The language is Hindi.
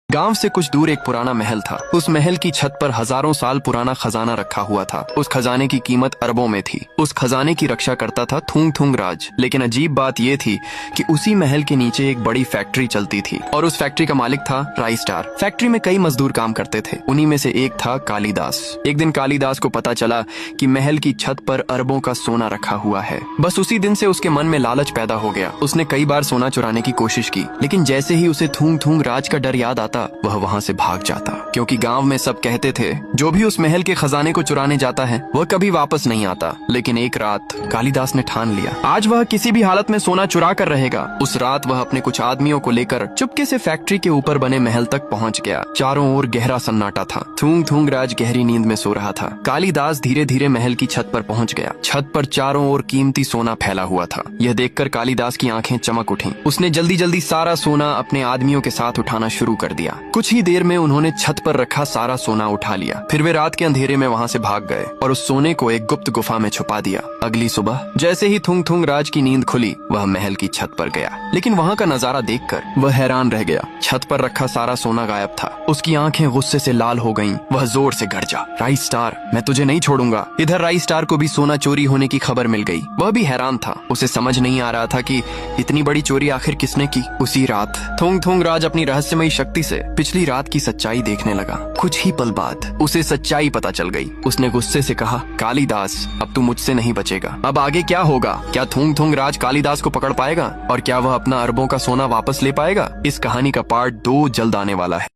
गांव से कुछ दूर एक पुराना महल था। उस महल की छत पर हजारों साल पुराना खजाना रखा हुआ था। उस खजाने की कीमत अरबों में थी। उस खजाने की रक्षा करता था थुंग थुंग राज। लेकिन अजीब बात यह थी कि उसी महल के नीचे एक बड़ी फैक्ट्री चलती थी और उस फैक्ट्री का मालिक था राइस्टार। फैक्ट्री में कई मजदूर काम करते थे। उन्हीं में से एक था कालिदास। एक दिन कालिदास को पता चला कि महल की छत पर अरबों का सोना रखा हुआ है। बस उसी दिन से उसके मन में लालच पैदा हो गया। उसने कई बार सोना चुराने की कोशिश की, लेकिन जैसे ही उसे थुंग थुंग राज का डर याद आता वह वहाँ से भाग जाता, क्योंकि गांव में सब कहते थे जो भी उस महल के खजाने को चुराने जाता है वह कभी वापस नहीं आता। लेकिन एक रात कालिदास ने ठान लिया, आज वह किसी भी हालत में सोना चुरा कर रहेगा। उस रात वह अपने कुछ आदमियों को लेकर चुपके से फैक्ट्री के ऊपर बने महल तक पहुँच गया। चारों ओर गहरा सन्नाटा था। थुंग थुंग राज गहरी नींद में सो रहा था। कालिदास धीरे धीरे महल की छत पर पहुँच गया। छत पर चारों ओर कीमती सोना फैला हुआ था। यह देखकर कालिदास की आंखें चमक उठीं। उसने जल्दी जल्दी सारा सोना अपने आदमियों के साथ उठाना शुरू कर दिया। कुछ ही देर में उन्होंने छत पर रखा सारा सोना उठा लिया। फिर वे रात के अंधेरे में वहाँ से भाग गए और उस सोने को एक गुप्त गुफा में छुपा दिया। अगली सुबह जैसे ही थुंग थुंग राज की नींद खुली वह महल की छत पर गया, लेकिन वहाँ का नजारा देखकर वह हैरान रह गया। छत पर रखा सारा सोना गायब था। उसकी आंखें गुस्से से लाल हो गईं। वह जोर से गरजा, राइस्टार, मैं तुझे नहीं छोड़ूंगा। इधर राइस्टार को भी सोना चोरी होने की खबर मिल गई। वह भी हैरान था। उसे समझ नहीं आ रहा था कि इतनी बड़ी चोरी आखिर किसने की। उसी रात थुंग थुंग राज अपनी रहस्यमयी शक्ति से पिछली रात की सच्चाई देखने लगा। कुछ ही पल बाद उसे सच्चाई पता चल गई। उसने गुस्से से कहा, कालिदास, अब तू मुझसे नहीं बचेगा। अब आगे क्या होगा? क्या थुंग थुंग राज कालिदास को पकड़ पाएगा और क्या वह अपना अरबों का सोना वापस ले पाएगा? इस कहानी का पार्ट 2 जल्द आने वाला है।